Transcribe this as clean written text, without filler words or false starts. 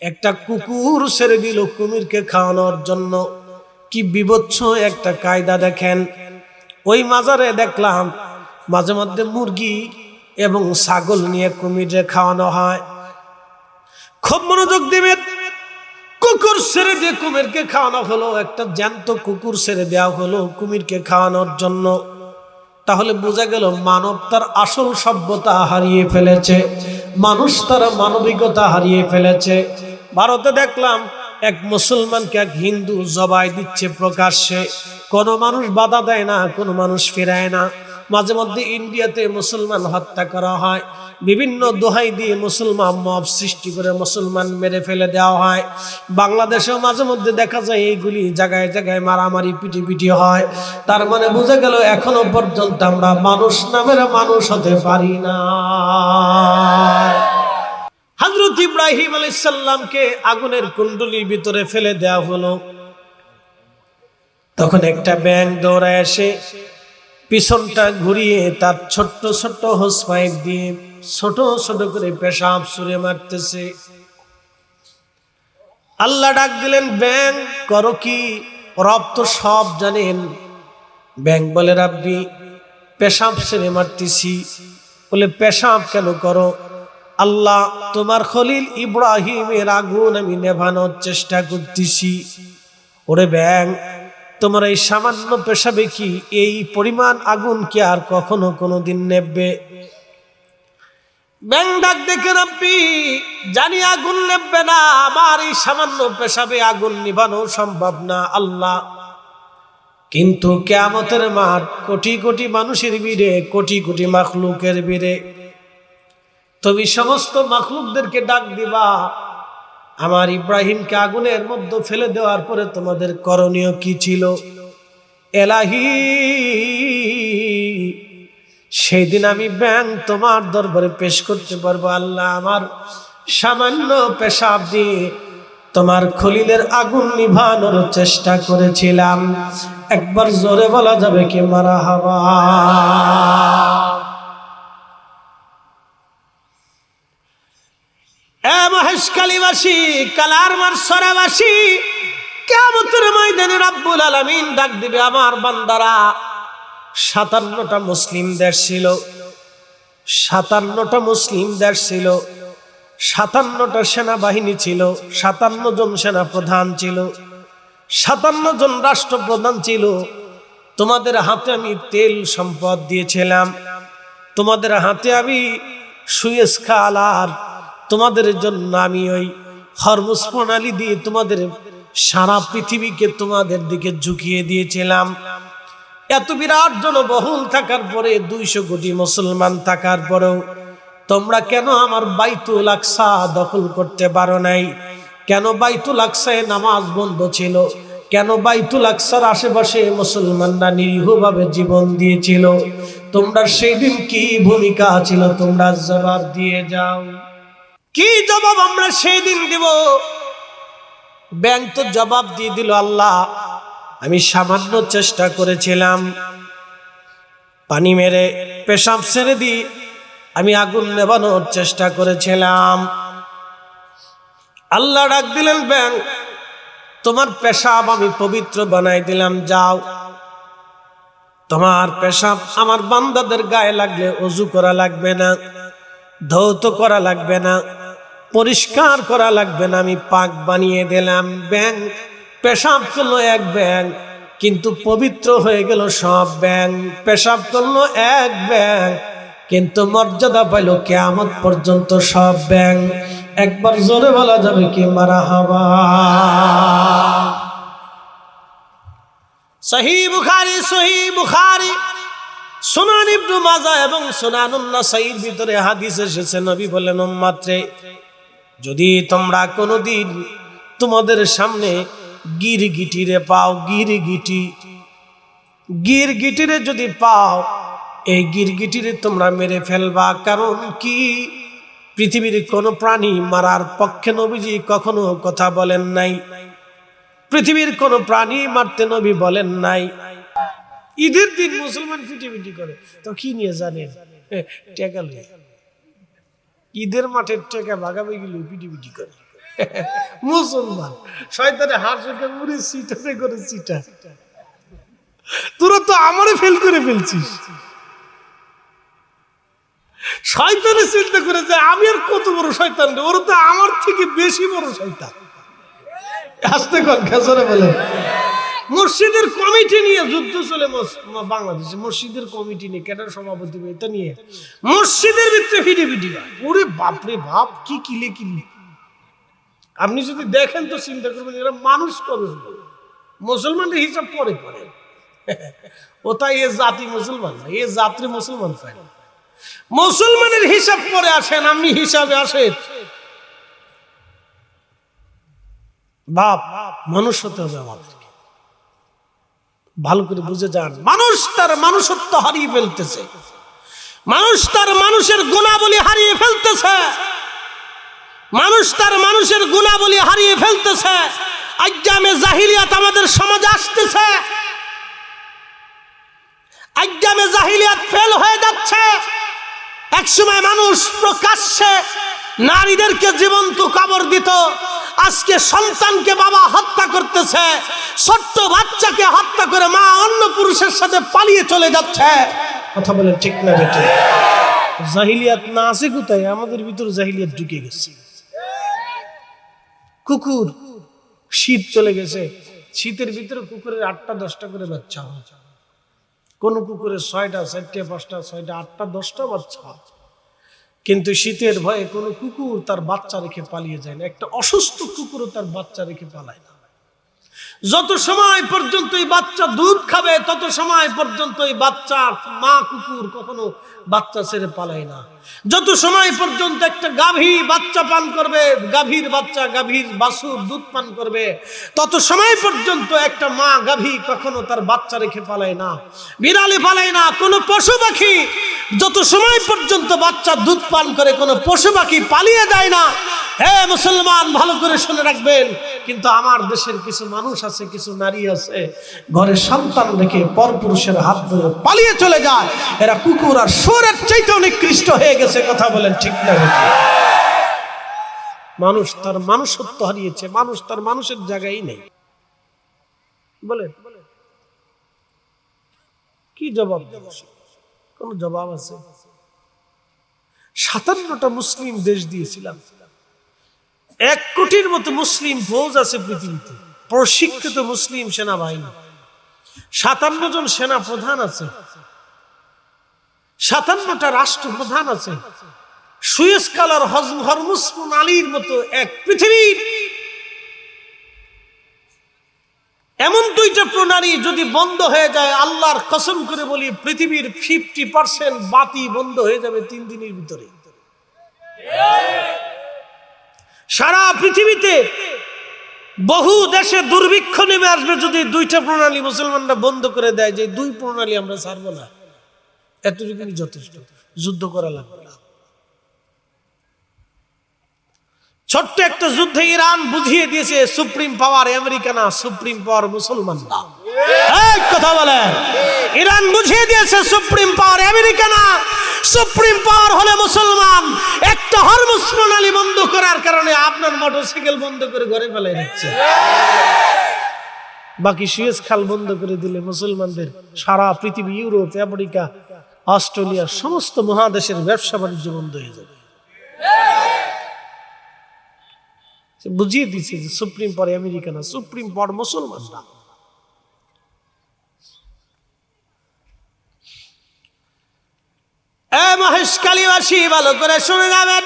একটা কুকুর ছেড়ে দিল কুমিরকে খাওয়ানোর জন্য। কি বিভৎস একটা কায়দা দেখেন। ওই মাজারে দেখলাম মাঝে মধ্যে মুরগি এবং ছাগল নিয়ে কুমিরে খাওয়ানো হয়। খুব মনোযোগ দিবেন। কুকুর ছেড়ে দিয়ে কুমিরকে খাওয়ানো হলো, একটা জ্যান্ত কুকুর ছেড়ে দেওয়া হলো কুমিরকে খাওয়ানোর জন্য। তাহলে বোঝা গেল মানব তার আসল সভ্যতা হারিয়ে ফেলেছে, মানুষ তার মানবিকতা হারিয়ে ফেলেছে। ভারতে দেখলাম এক মুসলমানকে এক হিন্দু জবাই দিচ্ছে প্রকাশ্যে, কোনো মানুষ বাধা দেয় না, কোনো মানুষ ফেরায় না। মাঝে মধ্যে ইন্ডিয়াতে মুসলমান হত্যা করা হয়, বিভিন্ন দোহাই দিয়ে মুসলমান মব সৃষ্টি করে মুসলমান মেরে ফেলে দেওয়া হয়। বাংলাদেশেও মাঝে মধ্যে দেখা যায় এইগুলি জায়গায় জায়গায় মারামারি পিটি হয়। তার মানে বোঝা গেল এখনো পর্যন্ত আমরা মানুষ নামের মানুষ হতে পারি না। হযরত ইব্রাহিম আলাইহিস সালামকে আগুনের কুণ্ডলীর ভিতরে ফেলে দেওয়া হলো। তখন একটা ব্যাঙ দৌড়ায় এসে পিছনটা ঘুরিয়ে তার ছোট্ট ছোট্ট হোস পাইপ দিয়ে ছোট ছোট করে পেশাব ছুঁড়ে মারতেছে। আল্লাহ ডাক দিলেন, ব্যাঙ করো কি? রব তো সব জানেন। ব্যাঙ বলে, রাব্বি পেশাব ছুঁড়ে মারতেছি। বলে, পেশাব কেন করো? আল্লাহ, তোমার খলিল ইব্রাহিমের আগুন আমি নেভানোর চেষ্টা করতেছি। ওরে ব্যাঙ, তোমার এই সামান্য পেশাবে কি এই পরিমাণ আগুন কি আর কখনো কোনোদিন নেবে? ব্যাঙ ডাক দেখে, রাব্বি জানি আগুন নেবে না, আমার এই সামান্য পেশাবে আগুন নিভানো সম্ভব না আল্লাহ। কিন্তু কিয়ামতের মাঠ, কোটি কোটি মানুষের ভিড়ে, কোটি কোটি মাখলুকের ভিড়ে তুমি সমস্ত মাখলুকদেরকে ডাক দিবা, আমার ইব্রাহিমকে আগুনের মধ্যে ফেলে দেওয়ার পরে তোমাদের করণীয় কি ছিল? এলাহি, সেই দিন আমি ব্যাঙ তোমার দরবারে পেশ করতে পারবো। আল্লাহ, আমার সামান্য পেশাব দিয়ে তোমার খলিলের আগুন নিভানোর চেষ্টা করেছিলাম। একবার জোরে বলা যাবে কি মারহাবা? মহেশখালীবাসী, কালারমার সরাবাসী, কিয়ামতের ময়দানে রব্বুল আলামিন ডাক দিবে, আমার বান্দারা 57টা মুসলিম দেশ ছিল, 57টা মুসলিম দেশ ছিল, 57টা সেনাবাহিনী ছিল, 57 জন সেনা প্রধান ছিল, 57 জন রাষ্ট্রপ্রধান ছিল। তোমাদের হাতে আমি তেল সম্পদ দিয়েছিলাম, তোমাদের হাতে আমি সুয়েজ খাল, আর তোমাদের জন্য আমি ওই হরমুজ প্রণালী দিয়ে তোমাদের সারা পৃথিবীকে তোমাদের দিকে ঝুঁকিয়ে দিয়েছিলাম। এত বিরাট জনবহুল থাকার পরে, 200 কোটি মুসলমান থাকার পরেও তোমরা কেন আমার বাইতুল আকসা দখল করতে পারো নাই? কেন বাইতুল আকসায় নামাজ বন্ধ ছিল? কেন বাইতুল আকসার আশেপাশে মুসলমানরা নিরীহভাবে জীবন দিয়েছিল? তোমরা সেই দিন কি ভূমিকা ছিল? তোমরা জবাব দিয়ে যাও। কি জবাব আমরা সেই দিন দিব? ব্যাঙ তো জবাব দিয়ে দিল, আল্লাহ আমি সামান্য চেষ্টা করেছিলাম, পানি মেরে পেশাব ছেড়ে দিয়ে আমি আগুন নেভানোর চেষ্টা করেছিলাম। আল্লাহ ডাক দিলেন, ব্যাঙ তোমার পেশাব আমি পবিত্র বানাই দিলাম, যাও। তোমার পেশাব আমার বান্দাদের গায়ে লাগলে ওযু করা লাগবে না, ধৌত করা লাগবে না, পরিষ্কার করা লাগবে না, আমি পাক বানিয়ে দিলাম। ব্যাঙ পেশাব করলো এক ব্যাঙ, কিন্তু পবিত্র হয়ে গেল সব ব্যাঙ। পেশাব করলো এক ব্যাঙ, কিন্তু মর্যাদা পাইল কিয়ামত পর্যন্ত সব ব্যাঙ। একবার জোরে বলা যাবে কি মারহাবা? সহিহ বুখারী, সুনান ইবনে মাজাহ এবং সুনানুন নাসাঈর ভিতরে হাদিস এসেছে, নবী বলেন, উম্মতরে যদি তোমরা কোনোদিন তোমাদের সামনে গিরগিটিরে পাও, গিরগিটিরে যদি পাও, এই গিরগিটিরে তোমরা মেরে ফেলবা। কারণ কি? পৃথিবীর কোনো প্রাণী মারার পক্ষে নবীজি কখনো কথা বলেন নাই, পৃথিবীর কোনো প্রাণী মারতে নবী বলেন নাই। ঈদের দিন মুসলমান পিটিপিটি করে, তো কি নিয়ে জানেন? টেকা লই, ঈদের মাঠের টেকা ভাগাভাগি লই পিটিপিটি করে। মুসলমান শয়তানে হাসকে মুড়ি সিটাতে করে সিটা, তোরা তো আমারে ফেল করে ফেলছিস। শয়তানে চিন্তা করে যে আমি আর কত বড় শয়তান রে, ওরা তো আমার থেকে বেশি বড় শয়তান। আসতে কর খেজরে বলেন। মসজিদের কমিটি নিয়ে যুদ্ধ চলে বাংলাদেশে, মসজিদের কমিটি নিয়ে কেটার সভাপতি এটা নিয়ে মসজিদের ভিতরে ফিটে ফিটি। ওরে বাপরে বাপ, কি কিলে কিলি। আপনি যদি দেখেন তো চিন্তা করবেন এরা মানুষ কবে হলো? মুসলমানের হিসাব পরে পরে, ও তাই এ জাতি মুসলমান না, এ জাতি মুসলমান পায় না। মুসলমানের হিসাব পরে আসেন, আপনি হিসাবে আসেন। বাপ মানুষ হতে হবে আমাদেরকে, ভালো করে বুঝে যান। মানুষ তার মানুষত্ব হারিয়ে ফেলতেছে, মানুষ তার মানুষের গুণাবলী হারিয়ে ফেলতেছে, মানুষ তার মানুষের গুণাবলী হারিয়ে ফেলতেছে। আইয়ামে জাহিলিয়াত আমাদের সমাজে আসতেছে, আইয়ামে জাহিলিয়াত ফেল হয়ে যাচ্ছে। একসময় মানুষ প্রকাশ্যে নারীদেরকে জীবন্ত কবর দিত, আজকে সন্তানকে বাবা হত্যা করতেছে, ছোট্ট বাচ্চাকে হত্যা করে মা অন্য পুরুষের সাথে পালিয়ে চলে যাচ্ছে। কথা বলেন ঠিক না বেটে? জাহিলিয়াত না আছে কোথায়? আমাদের ভিতরে জাহিলিয়াত ঢুকে গেছে। কুকুর, শীত চলে গেছে, শীতের ভিতরে কুকুরের 8টা 10টা করে বাচ্চা হয়, কোন কুকুরের 6টা 4টে 5টা 6টা 8টা 10টা বাচ্চা। কিন্তু শীতের ভয়ে কোনো কুকুর তার বাচ্চা রেখে পালিয়ে যায় না, একটা অসুস্থ কুকুরও তার বাচ্চা রেখে পালায় না। যত সময় পর্যন্ত এই বাচ্চা দুধ খাবে তত সময় পর্যন্ত এই বাচ্চা মা কুকুর কখনো বাচ্চা ছেড়ে পালায় না। যত সময় পর্যন্ত একটা গাভী বাচ্চা পান করবে, গাভীর বাচ্চা গাভীর বাছুর দুধ পান করবে, তত সময় পর্যন্ত একটা মা গাভী কখনো তার বাচ্চা রেখে পালায় না, বিড়ালে পালায় না। কোনো পশু পাখি যত সময় পর্যন্ত বাচ্চা দুধ পান করে কোনো পশু পাখি পালিয়ে যায় না। হে মুসলমান, ভালো করে শুনে রাখবেন। কিন্তু আমার দেশের কিছু মানুষ আছে, কিছু নারী আছে, ঘরে সন্তান রেখে পরপুরুষের হাত ধরে পালিয়ে চলে যায়। এরা কুকুর আর শুয়োরের চাইতেও নিকৃষ্ট হয়ে গেছে। কথা বলেন ঠিক না? মানুষ তার মানুষত্ব হারিয়েছে, মানুষ তার মানুষের জায়গায় নেই। বলেন কি জবাব? কোন জবাব আছে? 57টা মুসলিম দেশ দিয়েছিলাম, 1 কোটির মতো মুসলিম ফৌজ আছে পৃথিবীতে, প্রশিক্ষিত মুসলিম সেনাবাহিনী, 57 জন সেনা প্রধান আছে, 57টা রাষ্ট্রপ্রধান আছে, সুয়েজ কালার হরমুজ প্রণালীর মতো এক পৃথিবীর এমন 2টা প্রণালী যদি বন্ধ হয়ে যায়, আল্লাহর কসম করে বলি পৃথিবীর 50% বাতি বন্ধ হয়ে যাবে 3 দিনের ভিতরে। সারা পৃথিবীতে বহু দেশে দুর্ভিক্ষ নেমে আসবে যদি 2টা প্রণালী মুসলমানরা বন্ধ করে দেয়, যে 2 প্রণালী আমরা ছাড়বো না, এতটুকুই যথেষ্ট, যুদ্ধ করা লাগবে না। ছোট্ট একটা যুদ্ধে ইরান বুঝিয়ে দিয়েছে সুপ্রিম পাওয়ার আমেরিকা না, সুপ্রিম পাওয়ার মুসলমান না। এই কথা বলেন, ইরান বুঝিয়ে দিয়েছে সুপ্রিম পাওয়ার আমেরিকা না, সুপ্রিম পাওয়ার হলে মুসলমান। একটা হরমুজ প্রণালী বন্ধ করার কারণে আপনার মোটরসাইকেল বন্ধ করে ঘরে ফেলে দিচ্ছে, বাকি সুয়েজ খাল বন্ধ করে দিলে মুসলমানদের সারা পৃথিবী, ইউরোপ, আমেরিকা, অস্ট্রেলিয়া, সমস্ত মহাদেশের ব্যবসা বাণিজ্য বন্ধ হয়ে যাবে। বুঝিয়ে দিচ্ছে যে সুপ্রিম পাওয়ার আমেরিকা না, সুপ্রিম পাওয়ার মুসলমান না। মহেশখালীবাসী ভালো করে শুনে যাবেন,